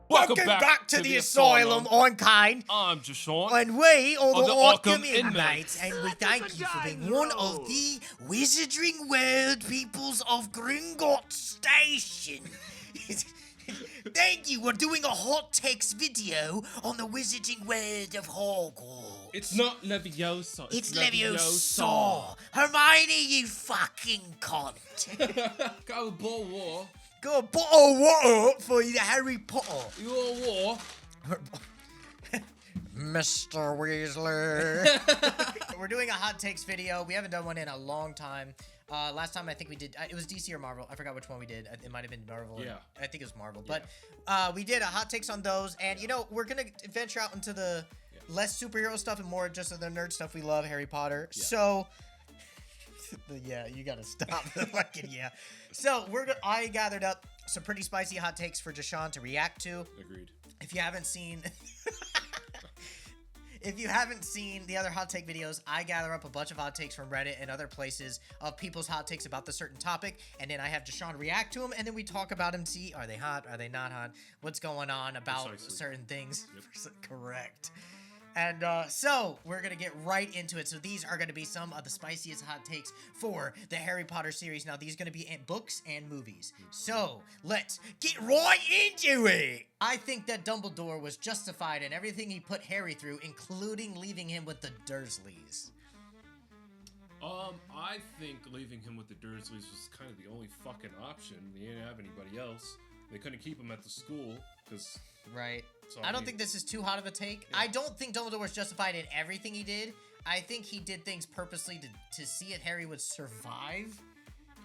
Welcome back to the Asylum. I'm Kane. I'm Jashawn. And we are the Arkham Inmates. Inmates. And we thank you for being one of the Wizarding World peoples of Gringotts Station. Thank you. We're doing a hot text video on the Wizarding World of Hogwarts. It's not Leviosa. It's Leviosa. Hermione, you fucking cunt. Go ball war. Got a bottle of water for you, Harry Potter. Your war. Mr. Weasley. We're doing a hot takes video. We haven't done one in a long time. Last time I think we did, it was DC or Marvel. I forgot which one we did. It might have been Marvel. Yeah. I think it was Marvel. Yeah. But we did a hot takes on those. And, you know, we're going to venture out into the less superhero stuff and more just of the nerd stuff we love, Harry Potter. Yeah. So... yeah, you gotta stop the fucking yeah. So I gathered up some pretty spicy hot takes for Jashawn to react to. Agreed. If you haven't seen the other hot take videos, I gather up a bunch of hot takes from Reddit and other places of people's hot takes about the certain topic, and then I have Jashawn react to them, and then we talk about them, see are they hot, are they not hot, what's going on about certain things. Yep. Correct. And so we're going to get right into it. So these are going to be some of the spiciest hot takes for the Harry Potter series. Now, these are going to be in books and movies. So let's get right into it. I think that Dumbledore was justified in everything he put Harry through, including leaving him with the Dursleys. I think leaving him with the Dursleys was kind of the only fucking option. They didn't have anybody else. They couldn't keep him at the school because... Right. So, I don't think this is too hot of a take. Yeah. I don't think Dumbledore was justified in everything he did. I think he did things purposely to see if Harry would survive.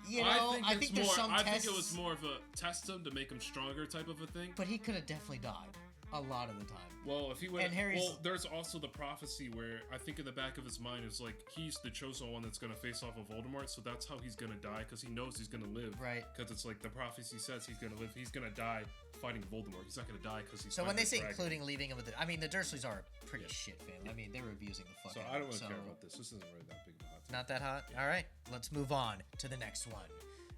You know, I think there's some tests. I think it was more of a test him to make him stronger type of a thing. But he could have definitely died a lot of the time. Well, if he would, well, there's also the prophecy where I think in the back of his mind it's like he's the chosen one that's gonna face off of Voldemort, so that's how he's gonna die because he knows he's gonna live. Right. Because it's like the prophecy says he's gonna live. He's gonna die fighting Voldemort. He's not gonna die because he's. So when they say including leaving him with the, I mean the Dursleys are a pretty shit family. I mean they were abusing the fuck. So I don't really care about this. This isn't really that big of a hot take. Not that hot. Yeah. All right, let's move on to the next one.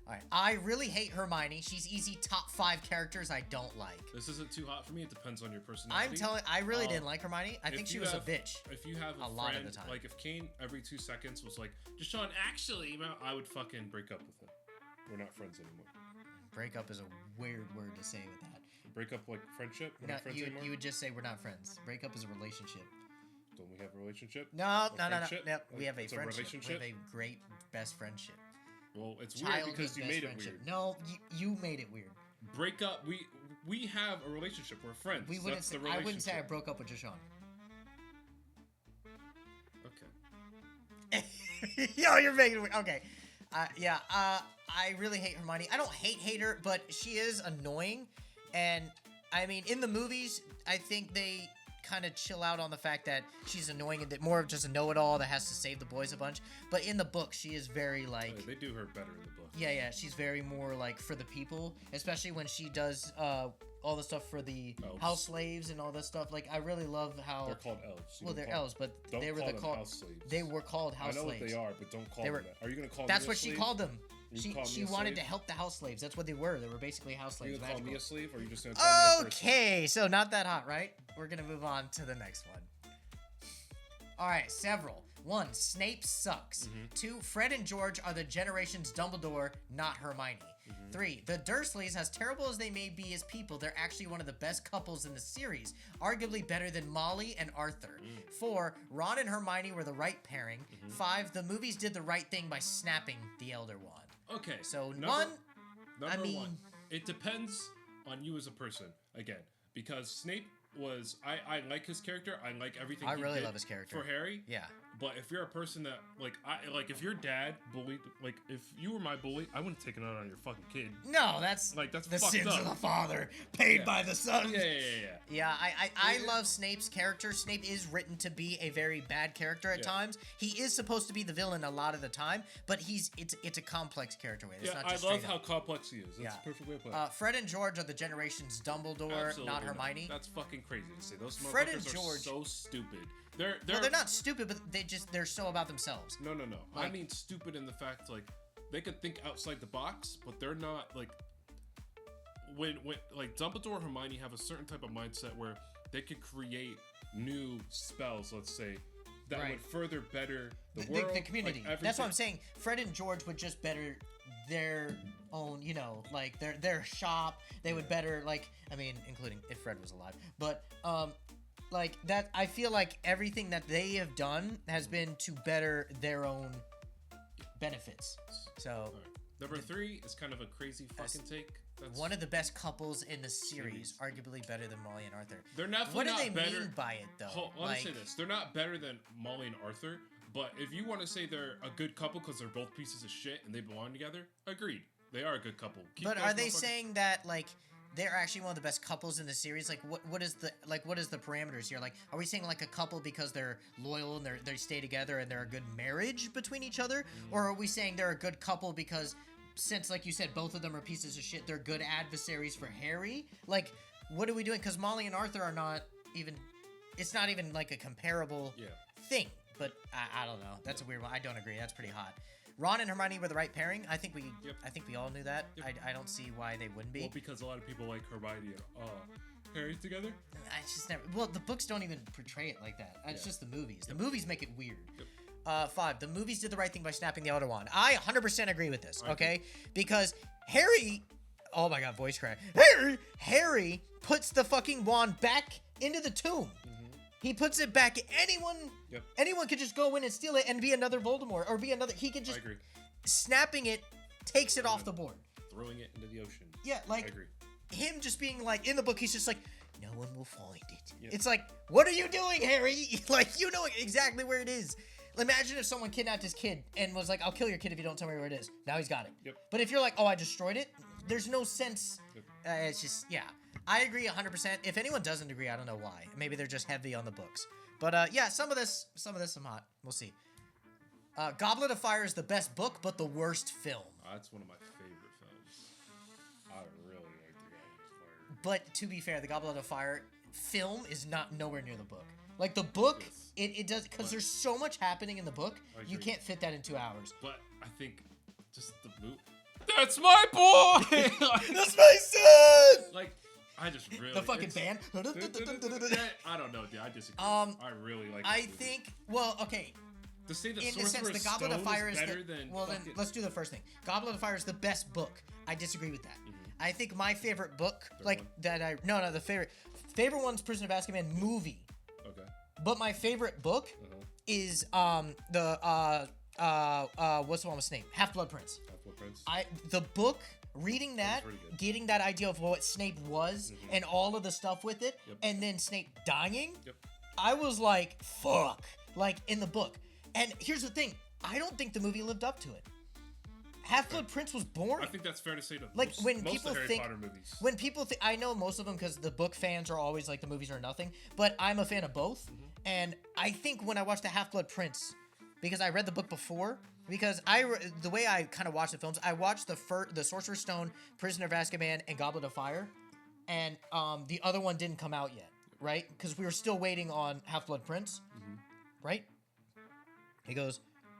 All right, I really hate Hermione. She's easy top 5 characters I don't like. This isn't too hot for me. It depends on your personality. I really didn't like Hermione. I think she was a bitch. If you have a lot friend, of the time. like if Kane every 2 seconds was like, Jashawn, actually, I would fucking break up with him. We're not friends anymore. Break up is a weird word to say with that. Break up like friendship? We're not friends anymore? You would just say we're not friends. Break up is a relationship. Don't we have a relationship? No. We have a friendship. Relationship? We have a great best friendship. Well, it's weird because you made it weird. No, you made it weird. Break up. We have a relationship. We're friends. We wouldn't say, I wouldn't say I broke up with Jashawn. Okay. Yo, you're making it weird. Okay. I really hate Hermione. I don't hate her, but she is annoying. And, I mean, in the movies, I think they kind of chill out on the fact that she's annoying and more of just a know-it-all that has to save the boys a bunch. But in the book, she is very, like... they do her better in the book. Yeah, she's very more, like, for the people. Especially when she does all the stuff for the house slaves and all that stuff. Like, I really love how... They're called elves. Well, they're elves, but they were house slaves. They were called house slaves. I know what they are, but don't call them that. Are you going to call them That's what she called them. She wanted to help the house slaves. That's what they were. They were basically house slaves. Are you going to call me a slave, or are you just going to call me a person? Okay, so not that hot, right? We're going to move on to the next one. All right, several. 1, Snape sucks. 2, Fred and George are the generation's Dumbledore, not Hermione. 3, the Dursleys, as terrible as they may be as people, they're actually one of the best couples in the series, arguably better than Molly and Arthur. 4, Ron and Hermione were the right pairing. 5, the movies did the right thing by snapping the Elder Wand. Okay. So number one, it depends on you as a person, again, because Snape was, I like his character, I like everything he really did love his character. for Harry. Yeah. But if you're a person that, if your dad bullied, like, if you were my bully, I wouldn't take it out on your fucking kid. No, that's the fucked sins up. Of the father paid by the son. Yeah. I love Snape's character. Snape is written to be a very bad character at times. He is supposed to be the villain a lot of the time, but it's a complex character. It's not just I love how complex he is. That's a perfect way to put it. Fred and George are the generation's Dumbledore, Absolutely not Hermione. That's fucking crazy to say. Those Fred and motherfuckers George are so stupid. They're not stupid, but they're so about themselves. No. I mean stupid in the fact, like, they could think outside the box, but they're not, like, when like Dumbledore and Hermione have a certain type of mindset where they could create new spells, let's say, that would further better the world, the community. Like That's what I'm saying. Fred and George would just better their own, you know, like their shop. They would better, like, I mean, including if Fred was alive, but like that. I feel like everything that they have done has been to better their own benefits. So number 3 is kind of a crazy fucking take. That's one of the best couples in the series, arguably better than Molly and Arthur. They're definitely what do not they better. mean by it, though? Let me say this: they're not better than Molly and Arthur. But if you want to say they're a good couple because they're both pieces of shit and they belong together, agreed. They are a good couple. But are they saying that like they're actually one of the best couples in the series? Like what is the parameters here? Like, are we saying like a couple because they're loyal and they stay together and they're a good marriage between each other, or are we saying they're a good couple because since, like you said, both of them are pieces of shit, they're good adversaries for Harry? Like, what are we doing? Because Molly and Arthur are not even. It's not even like a comparable thing. But I don't know. That's a weird one. I don't agree. That's pretty hot. Ron and Hermione were the right pairing. I think we all knew that. I don't see why they wouldn't be. Well, because a lot of people like Hermione and Harry together. I just never. Well, the books don't even portray it like that. It's just the movies. The movies make it weird. 5. The movies did the right thing by snapping the Elder Wand. I 100% agree with this. Okay, because Harry. Oh my God, voice crack. Harry puts the fucking wand back into the tomb. He puts it back. Anyone could just go in and steal it and be another Voldemort or be another. He could just snapping it takes it off the board, throwing it into the ocean. Yeah, like I agree. Him just being like in the book. He's just like, no one will find it. It's like, what are you doing, Harry? Like, you know exactly where it is. Imagine if someone kidnapped his kid and was like, I'll kill your kid if you don't tell me where it is. Now he's got it. But if you're like, oh, I destroyed it, there's no sense. It's just I agree 100%. If anyone doesn't agree, I don't know why. Maybe they're just heavy on the books. But some of this I'm hot. We'll see. Goblet of Fire is the best book, but the worst film. That's one of my favorite films. I really like the Goblet of Fire. But to be fair, the Goblet of Fire film is not nowhere near the book. Like the book, it does, because there's so much happening in the book, you can't fit that in 2 hours. But I think just the movie. That's my boy. That's my son. Like. I just really the fucking band. I don't know, dude. I disagree. I really like. I think. Well, okay. To say the in the sense, the Goblet of Fire is better than. Well, then let's do the first thing. Goblet of Fire is the best book. I disagree with that. I think my favorite book, the favorite one's Prisoner of Azkaban movie. Okay. But my favorite book is what's the one with Snape? Half-Blood Prince. Half-Blood Prince. The book. Reading that, getting that idea of what Snape was and all of the stuff with it, and then Snape dying, I was like, fuck, like in the book. And here's the thing, I don't think the movie lived up to it. Half-Blood Prince was boring. I think that's fair to say. Like when most people of Harry think, Potter movies. When people think, I know most of them because the book fans are always like the movies are nothing, but I'm a fan of both. And I think when I watched the Half-Blood Prince, because I read the book before. Because the way I kind of watch the films, I watched the Sorcerer's Stone, Prisoner of Azkaban, and Goblet of Fire, and the other one didn't come out yet, right? Because we were still waiting on Half-Blood Prince, right? He goes,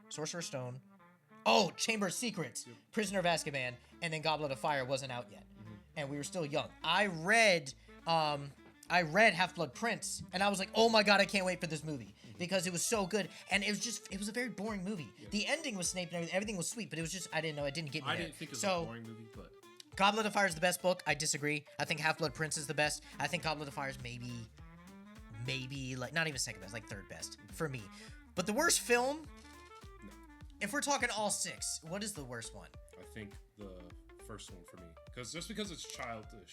Sorcerer's Stone, Chamber of Secrets, Prisoner of Azkaban, and then Goblet of Fire wasn't out yet, and we were still young. I read Half-Blood Prince, and I was like, oh my god, I can't wait for this movie. Because it was so good, and it was a very boring movie. The ending was Snape and everything was sweet, but it was just, I didn't know, it didn't get me I there. didn't think it was a boring movie, but... Goblet of Fire is the best book. I disagree. I think Half-Blood Prince is the best. I think Goblet of Fire is maybe, like, not even second best, like third best for me. But the worst film, if we're talking all 6, what is the worst one? I think the first one for me. Because it's childish.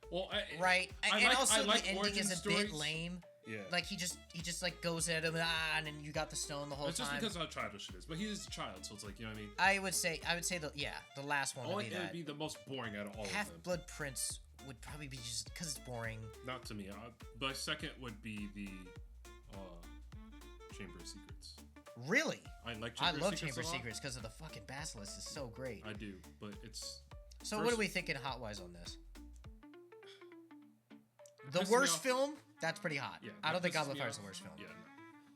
Well, right. And also the ending is a bit lame. Yeah. Like he just like goes at him and then you got the stone the whole time. It's just because of how childish it is. But he is a child, so it's like, you know what I mean? I would say the last one would be that. It would be the most boring out of all of them. Half-Blood Prince would probably be just because it's boring. Not to me. My second would be the Chamber of Secrets. Really? I love Chamber of Secrets because of the fucking basilisk is so great. I do, but it's... So what are we thinking hot-wise on this? The worst film? That's pretty hot. Yeah, I don't think Goblet of Fire is the worst film. Yeah, no.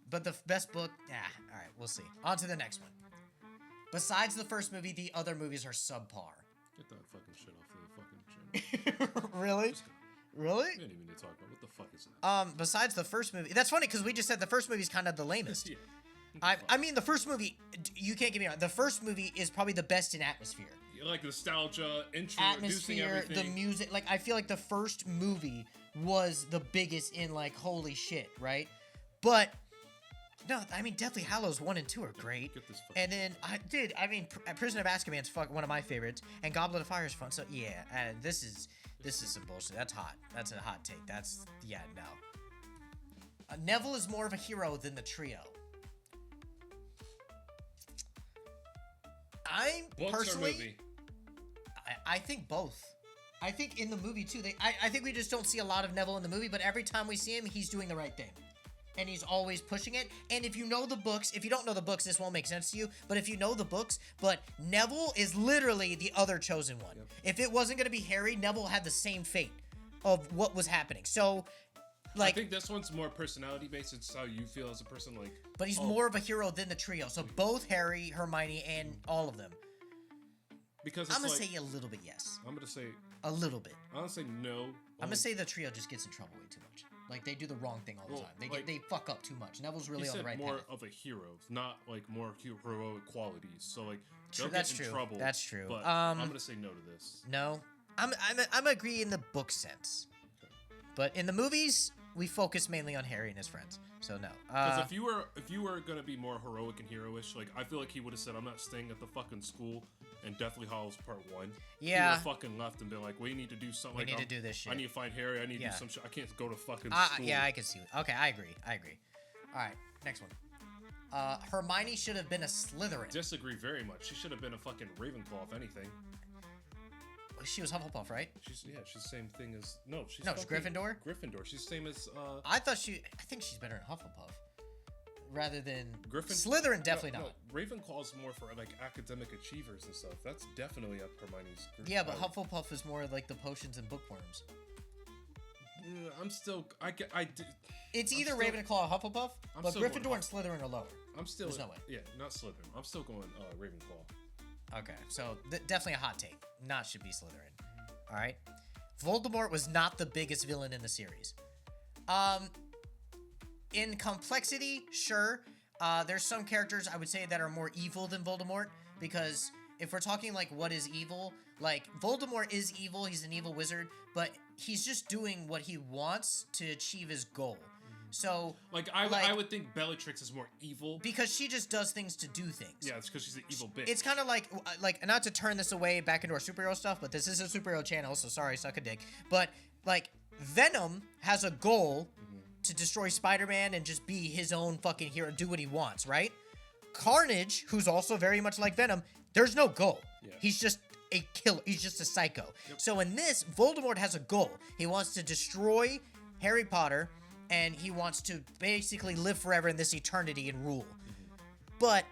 But the best book? All right, we'll see. On to the next one. Besides the first movie, the other movies are subpar. Get that fucking shit off the fucking channel. Really? Really? We didn't even need to talk about what the fuck is that. Besides the first movie, that's funny because we just said the first movie's kind of the lamest. Yeah. I mean, the first movie, you can't get me wrong. The first movie is probably the best in atmosphere. Like nostalgia, introducing Atmosphere, everything. the music. Like, I feel like the first movie was the biggest in, like, holy shit, right? But, no, I mean, Deathly Hallows 1 and 2 are great. Get this fucking And then, Prison of Azkaban's one of my favorites, and Goblet of Fire is fun. So, yeah, this is some bullshit. That's hot. That's a hot take. Yeah, no. Neville is more of a hero than the trio. Books or movie? I think both. I think in the movie too. I think we just don't see a lot of Neville in the movie, but every time we see him, he's doing the right thing, and he's always pushing it. And if you know the books, if you don't know the books, this won't make sense to you. But if you know the books, Neville is literally the other chosen one. Yep. If it wasn't gonna be Harry, Neville had the same fate of what was happening. So, like, I think this one's more personality based. It's how you feel as a person, like. But he's more of a hero than the trio. So both Harry, Hermione, and all of them. Because I'm gonna say a little bit yes. I'm gonna say a little bit. I'm gonna say no. I'm gonna say the trio just gets in trouble way too much. Like, they do the wrong thing all the time. They fuck up too much. Neville's really on the right path. More of a hero, not like more heroic qualities. So like they'll that's get in true. trouble. That's true. But I'm gonna say no to this. No, I'm agree in the book sense, but in the movies we focus mainly on Harry and his friends. So no. Because if you were gonna be more heroic and heroish, like I feel like he would have said, "I'm not staying at the fucking school." And Deathly Hallows Part 1. Yeah. He would have fucking left and been like, we need to do something. We need to do this shit. I need to find Harry. I need to do some shit. I can't go to fucking school. Yeah, I can see it. Okay, I agree. All right, next one. Hermione should have been a Slytherin. Disagree very much. She should have been a fucking Ravenclaw, if anything. She was Hufflepuff, right? She's the same thing as... No, she's Gryffindor? Gryffindor. She's the same as... I think she's better in Hufflepuff. Rather than Gryffindor. Slytherin, definitely not. No, Ravenclaw's more for like academic achievers and stuff. That's definitely up Hermione's. Yeah, but Hufflepuff is more like the potions and bookworms. I'm still. It's either Ravenclaw or Hufflepuff, but Gryffindor and Slytherin are lower. I'm still. There's no way. Yeah, not Slytherin. I'm still going Ravenclaw. Okay, so definitely a hot take. Not should be Slytherin. All right. Voldemort was not the biggest villain in the series. In complexity, sure. There's some characters I would say that are more evil than Voldemort, because if we're talking like what is evil, like Voldemort is evil, he's an evil wizard, but he's just doing what he wants to achieve his goal. So, I would think Bellatrix is more evil because she just does things to do things. Yeah, it's because she's an evil bitch. It's kind of like not to turn this away back into our superhero stuff, but this is a superhero channel, so sorry, suck a dick. But like Venom has a goal to destroy Spider-Man and just be his own fucking hero, do what he wants, right? Carnage, who's also very much like Venom, there's no goal. Yeah. He's just a killer. He's just a psycho. Yep. So in this, Voldemort has a goal. He wants to destroy Harry Potter, and he wants to basically live forever in this eternity and rule. But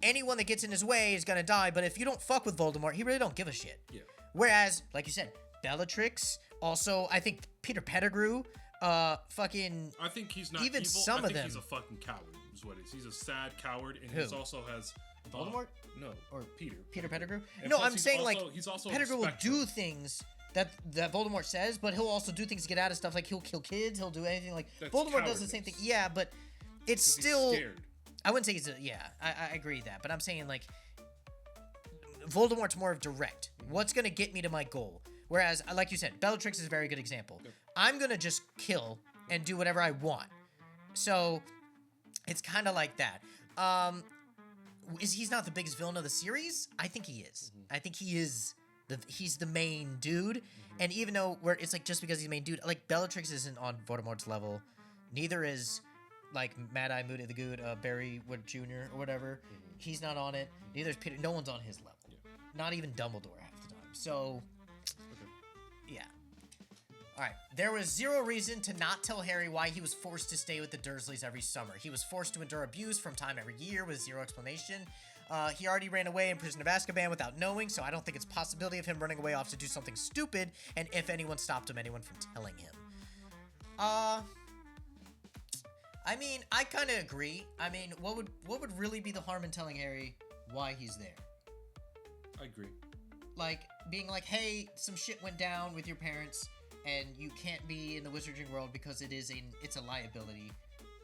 anyone that gets in his way is gonna die, but if you don't fuck with Voldemort, he really don't give a shit. Yeah. Whereas, like you said, Bellatrix, also, I think Peter Pettigrew, fucking... I think he's not even evil. some of them. He's a fucking coward, is what it is. He's a sad coward, and he also has... Voldemort? No, or Peter. Peter Pettigrew? And no, I'm saying, he's also Pettigrew will do things that Voldemort says, but he'll also do things to get out of stuff, like he'll kill kids, he'll do anything, like... That's Voldemort does the same thing. Yeah, but it's still... He's scared. I wouldn't say he's... I agree with that, but I'm saying, like... Voldemort's more of direct. What's gonna get me to my goal? Whereas, like you said, Bellatrix is a very good example. Yep. I'm gonna just kill and do whatever I want. So, it's kind of like that. He's not the biggest villain of the series? I think he is. I think he is. He's the main dude. And even though it's like just because he's the main dude, like Bellatrix isn't on Voldemort's level. Neither is like Mad Eye Moody the Good, Barry Wood Jr. or whatever. He's not on it. Neither is Peter. No one's on his level. Yeah. Not even Dumbledore half the time. So, yeah. All right. There was zero reason to not tell Harry why he was forced to stay with the Dursleys every summer. He was forced to endure abuse from time every year with zero explanation. He already ran away in Prison of Azkaban without knowing, so I don't think it's a possibility of him running away off to do something stupid, and if anyone stopped him, anyone from telling him. I mean, I kind of agree. I mean, what would really be the harm in telling Harry why he's there? I agree. like being like, hey, some shit went down with your parents, and you can't be in the wizarding world because it's a liability.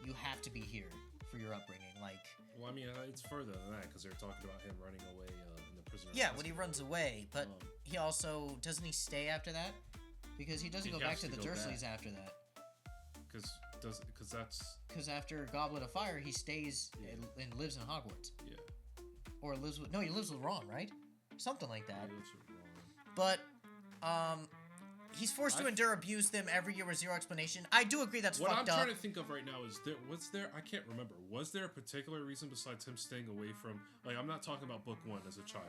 You have to be here for your upbringing. Like, well, I mean, it's further than that because they're talking about him running away in the prison. Yeah, when he runs away, but he also doesn't he stay after that? Because he doesn't go back to the Dursleys after that. Because after Goblet of Fire, he stays and lives in Hogwarts. Yeah. Or he lives with Ron, right? Something like that. He lives with Ron. But he's forced to endure abuse them every year with zero explanation. I do agree that's fucked up. What I'm trying to think of right now is I can't remember. Was there a particular reason besides him staying away from, like, I'm not talking about book 1 as a child.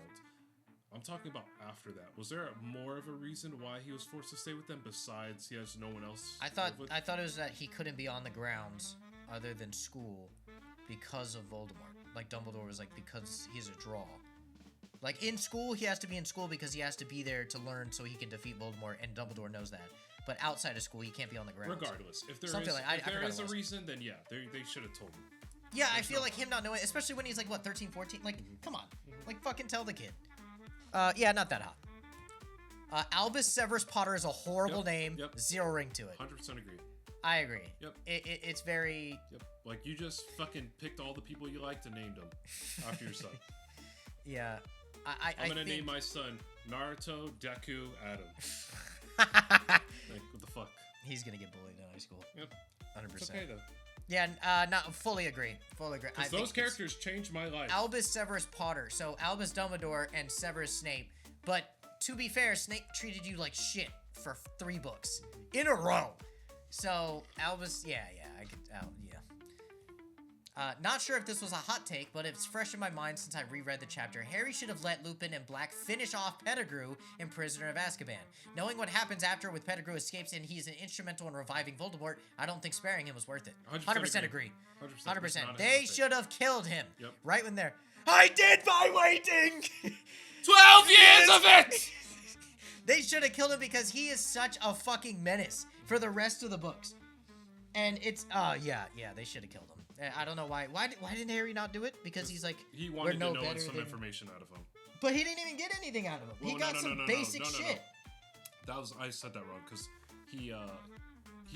I'm talking about after that. Was there more of a reason why he was forced to stay with them besides he has no one else? I thought it was that he couldn't be on the grounds other than school because of Voldemort. Like Dumbledore was like, because he's a draw. Like in school, he has to be in school because he has to be there to learn so he can defeat Voldemort, and Dumbledore knows that. But outside of school, he can't be on the grounds. Regardless, if there is a reason, then yeah, they should have told him. Yeah, I feel like him not knowing, especially when he's like, what, 13, 14? Like, come on. Like, fucking tell the kid. Yeah, not that hot. Albus Severus Potter is a horrible name. Yep. Zero ring to it. 100% agree. I agree. Yep. It's very... Yep. Like, you just fucking picked all the people you liked and named them after your son. Yeah. I'm gonna name my son Naruto, Deku, Adam. Like, what the fuck? He's gonna get bullied in high school. Yep. 100%. It's okay, though. Yeah, not fully agree. Fully agree. Because those characters changed my life. Albus Severus Potter. So Albus Dumbledore and Severus Snape. But to be fair, Snape treated you like shit for 3 books in a row. So Albus, yeah, I could, not sure if this was a hot take, but it's fresh in my mind since I reread the chapter. Harry should have let Lupin and Black finish off Pettigrew in Prisoner of Azkaban. Knowing what happens after with Pettigrew escapes and he's instrumental in reviving Voldemort, I don't think sparing him was worth it. 100% agree. 100%. They should have killed him. Yep. Right when they're, I did my waiting! 12 years of it! They should have killed him because he is such a fucking menace for the rest of the books. And it's, yeah, they should have killed him. I don't know why. Why didn't Harry not do it? Because he's like, he wanted to know some information out of him. But he didn't even get anything out of him. Well, he got some basic shit. I said that wrong because he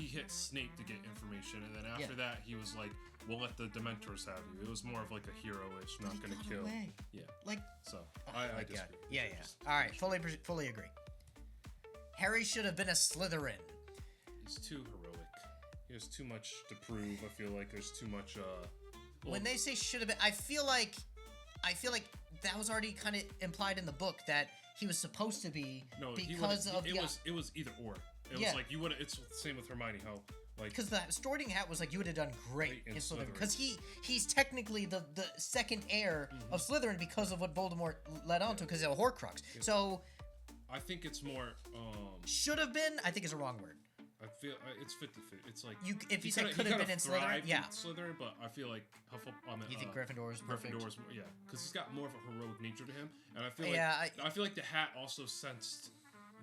hit Snape to get information, and then after that he was like, "We'll let the Dementors have you." It was more of like a hero-ish, not gonna kill. Away. Yeah. Like. So I disagree. Yeah. All right, fully agree. Harry should have been a Slytherin. He's too heroic. He has too much to prove. I feel like there's too much. When they say should have been, I feel like that was already kind of implied in the book that he was supposed to be. No, because it was either or. It was like you would. It's the same with Hermione. How like because the Sorting Hat was like you would have done great in Slytherin because he's technically the second heir of Slytherin because of what Voldemort led on to because of a Horcrux. Yeah. So I think it's more. Should have been. I think is a wrong word. I feel it's 50-50. It's like if you said could have been in Slytherin, yeah. Slytherin, but I feel like you think Gryffindor is perfect? Gryffindor is, yeah, because he's got more of a heroic nature to him, and I feel like I feel like the Hat also sensed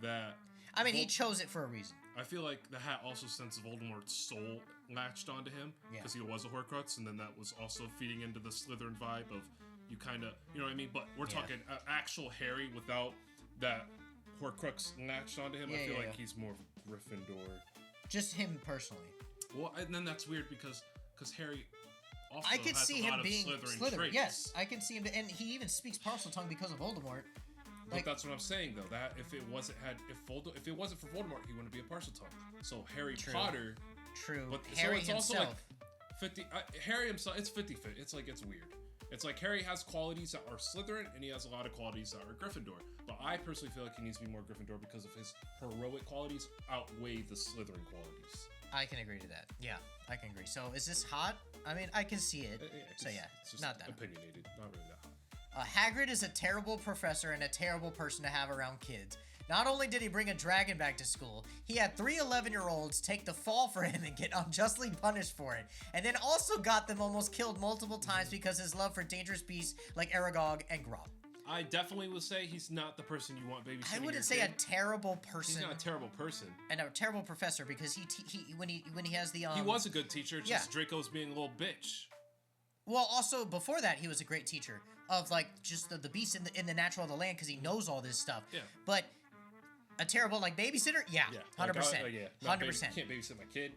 that. I mean, he chose it for a reason. I feel like the Hat also sensed Voldemort's soul latched onto him because he was a Horcrux, and then that was also feeding into the Slytherin vibe of you kind of, you know what I mean. But we're talking actual Harry without that Horcrux latched onto him. I feel like he's more Gryffindor. Just him personally. Well, and then that's weird because Harry also I could has see a lot him of being Slytherin traits. Yes, I can see him, and he even speaks Parseltongue because of Voldemort. But that's what I'm saying though. That if it wasn't for Voldemort, he wouldn't be a Parseltongue. So Harry Potter. True. But Harry so it's himself. also like 50. Harry himself. It's 50-50. It's like it's weird. It's like Harry has qualities that are Slytherin, and he has a lot of qualities that are Gryffindor. But I personally feel like he needs to be more Gryffindor because of his heroic qualities outweigh the Slytherin qualities. I can agree to that. Yeah, I can agree. So is this hot? I mean, I can see it. So yeah, it's just not that opinionated. Not really that hot. Hagrid is a terrible professor and a terrible person to have around kids. Not only did he bring a dragon back to school, he had 3 11-year-olds take the fall for him and get unjustly punished for it, and then also got them almost killed multiple times because his love for dangerous beasts like Aragog and Grob. I definitely would say he's not the person you want babysitting. I wouldn't say a terrible person. He's not a terrible person. And a terrible professor because he when he has the he was a good teacher. Just Draco's being a little bitch. Well, also before that, he was a great teacher of like just the beast in the natural of the land because he knows all this stuff. Yeah. But a terrible like babysitter, yeah, 100%, 100%. Can't babysit my kid.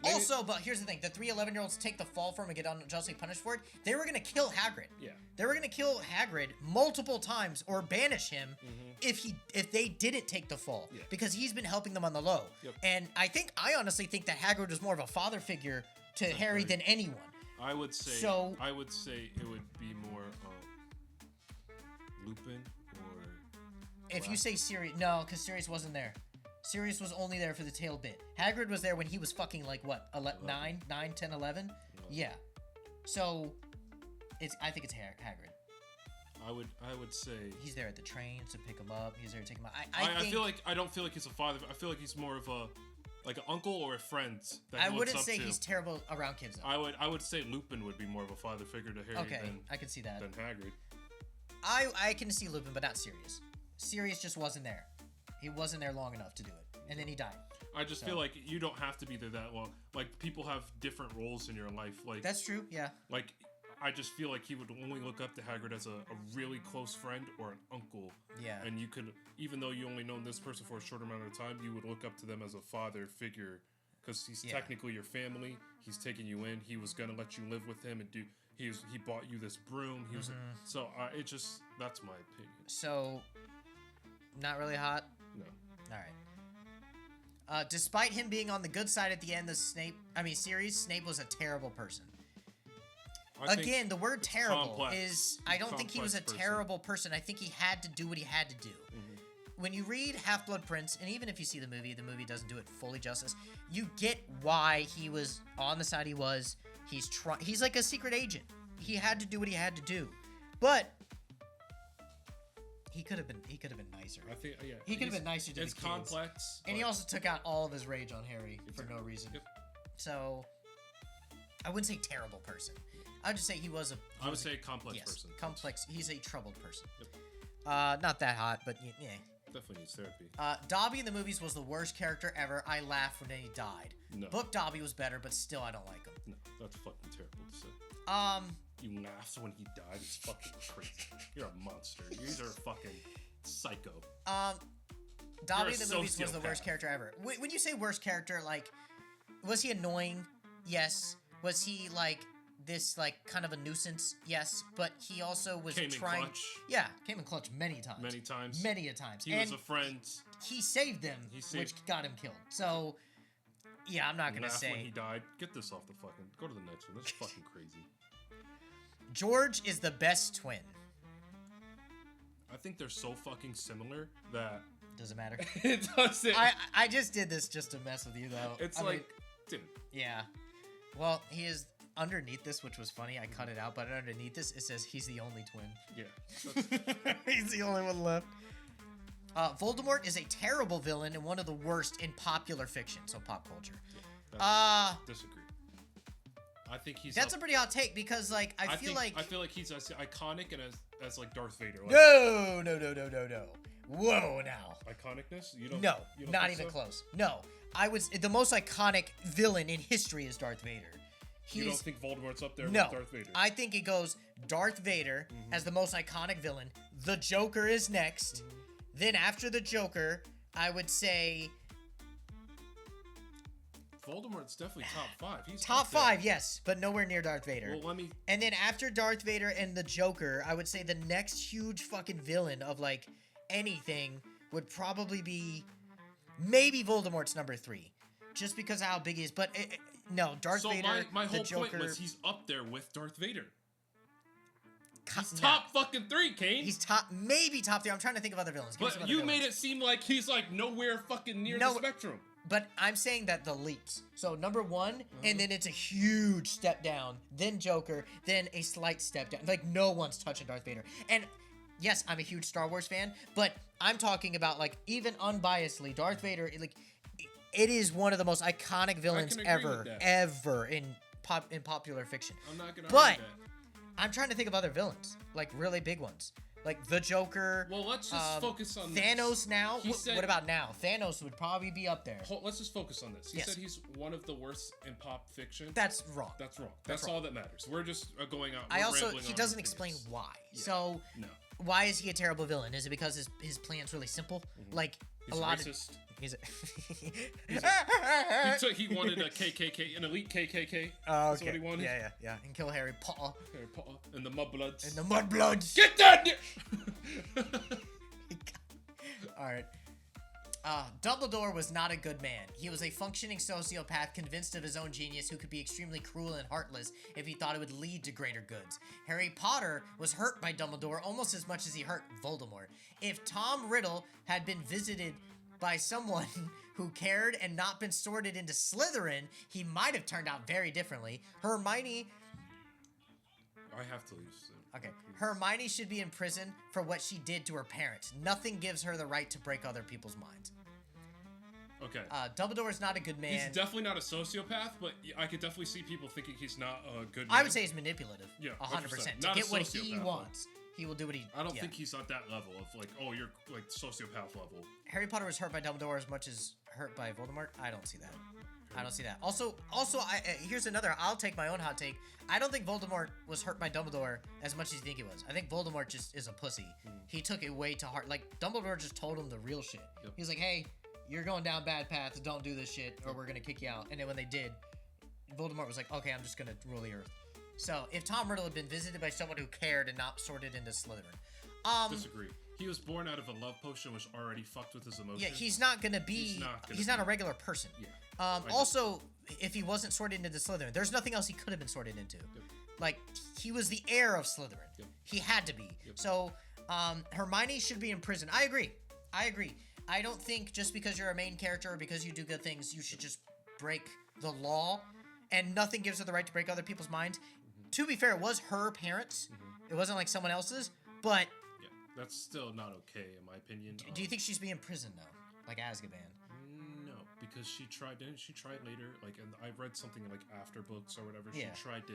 Also, but here's the thing: the 3 11-year-olds take the fall for him and get unjustly punished for it. They were gonna kill Hagrid. Yeah. They were gonna kill Hagrid multiple times or banish him if they didn't take the fall because he's been helping them on the low. Yep. And I honestly think that Hagrid was more of a father figure to Harry than anyone. I would say it would be more Lupin or. If you say Sirius, no, because Sirius wasn't there. Sirius was only there for the tail bit. Hagrid was there when he was fucking like what, 9, 10, 11? Yeah. So, I think it's Hagrid. I would say he's there at the trains to pick him up. He's there to take him out. I don't feel like he's a father. I feel like he's more of a like an uncle or a friend that he I wouldn't say to. He's terrible around kids though. I would say Lupin would be more of a father figure to Harry I can see that. than Hagrid. I can see Lupin, but not Sirius. Sirius just wasn't there. He wasn't there long enough to do it, and then he died. I just feel like you don't have to be there that long. Like people have different roles in your life. Like that's true. Yeah. Like I just feel like he would only look up to Hagrid as a really close friend or an uncle. Yeah. And you could, even though you only known this person for a short amount of time, you would look up to them as a father figure because he's technically your family. He's taking you in. He was gonna let you live with him and do. He bought you this broom. He was so it just that's my opinion. So, not really hot. No. All right. Despite him being on the good side at the end of series, Snape was a terrible person. Again, the word terrible is... I don't think he was a terrible person. I think he had to do what he had to do. When you read Half-Blood Prince, and even if you see the movie doesn't do it fully justice, you get why he was on the side he was. He's like a secret agent. He had to do what he had to do. But... He could have been nicer. I think he could have been nicer to the kids. It's complex, and he also took out all of his rage on Harry for no reason. Yep. So I wouldn't say terrible person. I'd just say he was a. I would say a complex person. Complex. He's a troubled person. Yep. Not that hot, but yeah. Definitely needs therapy. Dobby in the movies was the worst character ever. I laughed when he died. No. Book Dobby was better, but still I don't like him. No, that's fucking terrible to say. You laughed when he died. It's fucking crazy. You're a monster. You're a fucking psycho. Dobby in the movies was the worst character ever. When you say worst character, like, was he annoying? Yes. Was he like this, like, kind of a nuisance? Yes. But he also was came in clutch. Yeah, came in clutch many times. Many a times. He was a friend. He saved them, which got him killed. So, yeah, I'm not gonna say when he died. Get this off the fucking. Go to the next one. This is fucking crazy. George is the best twin. I think they're so fucking similar that... Doesn't matter. It doesn't. I just did this just to mess with you, though. It's dude. Yeah. Well, he is underneath this, which was funny. I cut it out, but underneath this, it says he's the only twin. Yeah. He's the only one left. Voldemort is a terrible villain and one of the worst in popular fiction, so pop culture. Yeah, disagree. I think he's. That's a pretty hot take because, like, I feel like he's as iconic and as like Darth Vader. Like, no. Whoa, now. Iconicness? You don't. No, you don't not even close. No, the most iconic villain in history is Darth Vader. You don't think Voldemort's up there with Darth Vader? I think it goes Darth Vader as the most iconic villain. The Joker is next. Then after the Joker, I would say. Voldemort's definitely top 5. He's top 5, yes, but nowhere near Darth Vader. Well, let me. And then after Darth Vader and the Joker, I would say the next huge fucking villain of like anything would probably be maybe Voldemort's number 3, just because of how big he is. But no, Darth Vader. So my whole Joker, point was he's up there with Darth Vader. He's top fucking 3, Kane. He's maybe top 3. I'm trying to think of other villains. But you made it seem like he's like nowhere fucking near the spectrum. But I'm saying that the leaps. So number 1, and then it's a huge step down. Then Joker, then a slight step down. Like no one's touching Darth Vader. And yes, I'm a huge Star Wars fan, but I'm talking about like even unbiasedly, Darth Vader. Like it is one of the most iconic villains ever in popular fiction. I'm not gonna. But I'm trying to think of other villains, like really big ones, like the Joker. Well, let's just focus on Thanos this. now. What about now? Thanos would probably be up there. Let's just focus on this. He said he's one of the worst in pop fiction. That's wrong. That's wrong. That's all that matters. We're just going out. He doesn't explain why. Yeah. So no. Why is he a terrible villain? Is it because his plan's really simple? Mm-hmm. Like he's a lot racist. He wanted a KKK, an elite KKK. Oh, okay. That's what he wanted. Yeah. And kill Harry Potter. And the Mudbloods. Get that! All right. Dumbledore was not a good man. He was a functioning sociopath convinced of his own genius who could be extremely cruel and heartless if he thought it would lead to greater goods. Harry Potter was hurt by Dumbledore almost as much as he hurt Voldemort. If Tom Riddle had been visited by someone who cared and not been sorted into Slytherin, he might have turned out very differently. Hermione... I have to leave soon. Okay. Hermione should be in prison for what she did to her parents. Nothing gives her the right to break other people's minds. Okay. Dumbledore is not a good man. He's definitely not a sociopath, but I could definitely see people thinking he's not a good man. I would say he's manipulative. Yeah, 100%. Not to get what he sociopath, wants, he will do what he... I don't think he's at that level of like, oh, you're like sociopath level. Harry Potter was hurt by Dumbledore as much as hurt by Voldemort. I don't see that. I don't see that. Also, here's another. I'll take my own hot take. I don't think Voldemort was hurt by Dumbledore as much as you think he was. I think Voldemort just is a pussy. He took it way too hard. Like, Dumbledore just told him the real shit. Yep. He was like, hey, you're going down bad paths. Don't do this shit or we're going to kick you out. And then when they did, Voldemort was like, okay, I'm just going to rule the earth. So, if Tom Riddle had been visited by someone who cared and not sorted into Slytherin. Disagree. He was born out of a love potion which already fucked with his emotions. Yeah, he's not going to be... He's not a regular person. Yeah. Also, if he wasn't sorted into Slytherin, there's nothing else he could have been sorted into. Yep. Like, he was the heir of Slytherin. Yep. He had to be. Yep. So, Hermione should be in prison. I agree. I don't think just because you're a main character or because you do good things, you should just break the law. And nothing gives her the right to break other people's minds. Mm-hmm. To be fair, it was her parents. Mm-hmm. It wasn't like someone else's. But... Yeah, that's still not okay, in my opinion. Do you think she's being in prison, though? Like Azkaban? No, because didn't she try later? Like, and I read something like after books or whatever. Yeah. She tried to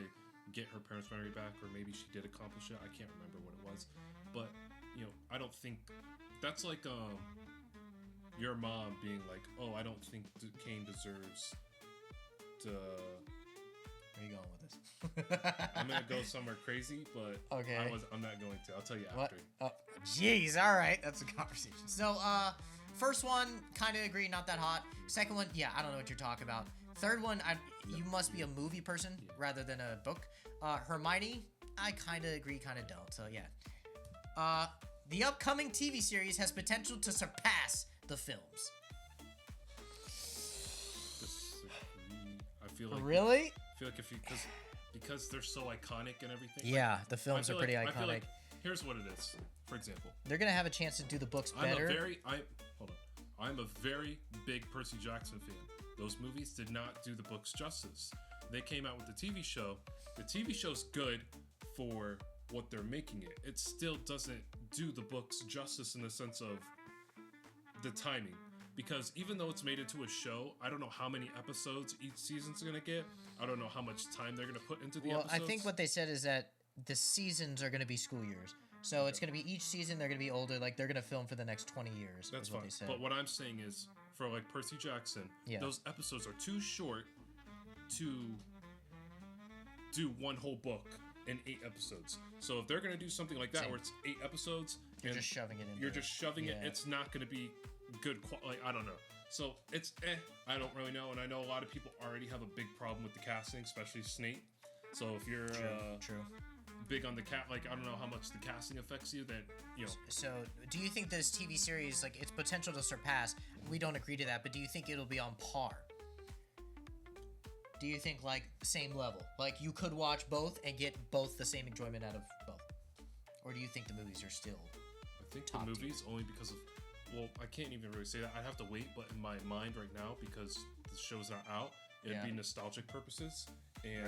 get her parents' memory back, or maybe she did accomplish it. I can't remember what it was, but I don't think that's like your mom being like, "Oh, I don't think Kane deserves to." Where are you going with this? I'm gonna go somewhere crazy, but okay. I'm not going to. I'll tell you after. Oh, jeez. All right, that's a conversation. So, first one, kind of agree, not that hot. Second one, yeah, I don't know what you're talking about. Third one, you must be a movie person rather than a book. Hermione, I kind of agree, kind of don't. So yeah. The upcoming TV series has potential to surpass the films. I feel like really. I feel like because they're so iconic and everything. Yeah, the films are pretty iconic. I feel like, here's what it is. For example, they're gonna have a chance to do the books better. I'm a very big Percy Jackson fan. Those movies did not do the books justice. They came out with the TV show. The TV show's good for what they're making it. It still doesn't do the books justice in the sense of the timing. Because even though it's made into a show, I don't know how many episodes each season's gonna get. I don't know how much time they're gonna put into the episodes. I think what they said is that the seasons are gonna be school years. So it's gonna be each season they're gonna be older. Like they're gonna film for the next 20 years. That's what fine. They said. But what I'm saying is, for like Percy Jackson, those episodes are too short to do one whole book in 8 episodes. So if they're gonna do something like that, where it's 8 episodes, you're just shoving it in. You're just shoving it. It's not gonna be good. Like I don't know. So it's I don't really know, and I know a lot of people already have a big problem with the casting, especially Snape. So if you're true. Big on the like I don't know how much the casting affects you. That So do you think this TV series, like its potential to surpass? We don't agree to that, but do you think it'll be on par? Do you think like same level? Like you could watch both and get both the same enjoyment out of both, or do you think the movies are still? I think the movies only because of. Well, I can't even really say that. I'd have to wait, but in my mind right now, because the show's not out, it'd be nostalgic purposes. And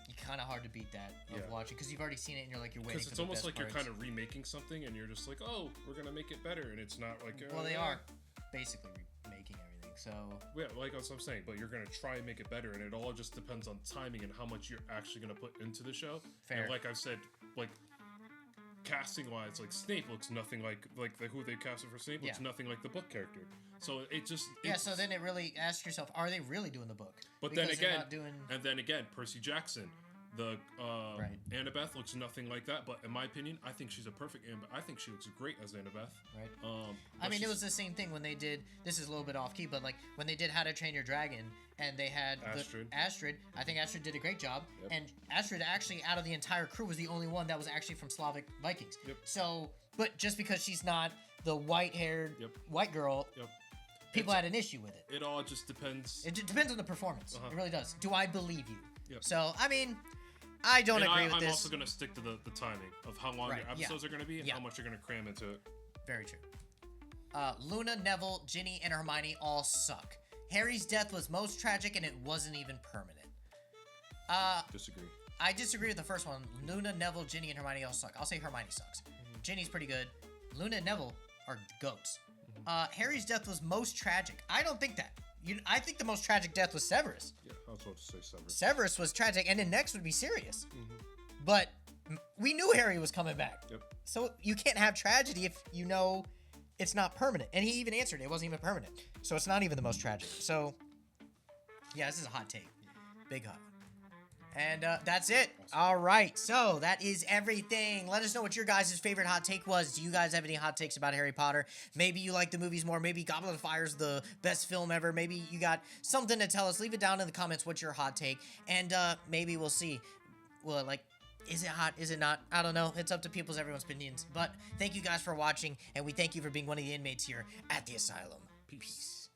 it's kind of hard to beat that of watching because you've already seen it and you're like you're waiting. Because it's almost like you're kind of remaking something, and you're just like, oh, we're gonna make it better, and it's not like. Well, they are basically remaking everything. So yeah, like as I'm saying, but you're gonna try and make it better, and it all just depends on timing and how much you're actually gonna put into the show. Fair. And like I've said, like casting wise, like Snape looks nothing like who they casted for Snape looks nothing like the book character. So it just so then it really asks yourself, are they really doing the book? But Because then they're again, not doing... Percy Jackson. The Right. Annabeth looks nothing like that, but in my opinion, I think she's a perfect Annabeth. I think she looks great as Annabeth. Right. I mean, it was the same thing when they did. This is a little bit off key, but like when they did How to Train Your Dragon, and they had Astrid. I think Astrid did a great job, and Astrid actually, out of the entire crew, was the only one that was actually from Slavic Vikings. Yep. So, but just because she's not the white-haired white girl. People had an issue with it. It all just depends. It depends on the performance. It really does. Do I believe you? Yep. So, I mean, I don't agree with this. I'm also going to stick to the timing of how long your episodes are going to be and how much you're going to cram into it. Very true. Luna, Neville, Ginny, and Hermione all suck. Harry's death was most tragic, and it wasn't even permanent. Disagree. I disagree with the first one. Luna, Neville, Ginny, and Hermione all suck. I'll say Hermione sucks. Ginny's pretty good. Luna and Neville are goats. Harry's death was most tragic. I don't think that. I think the most tragic death was Severus. Yeah, I was about to say Severus. Severus was tragic, and then next would be Sirius. But we knew Harry was coming back. Yep. So you can't have tragedy if you know it's not permanent. And he even answered it wasn't even permanent. So it's not even the most tragic. So, yeah, this is a hot take. Big hot. And that's it. All right. So that is everything. Let us know what your guys' favorite hot take was. Do you guys have any hot takes about Harry Potter? Maybe you like the movies more. Maybe Goblet of Fire is the best film ever. Maybe you got something to tell us. Leave it down in the comments. What's your hot take? And maybe we'll see. Well, like, is it hot? Is it not? I don't know. It's up to everyone's opinions. But thank you guys for watching. And we thank you for being one of the inmates here at the Asylum. Peace.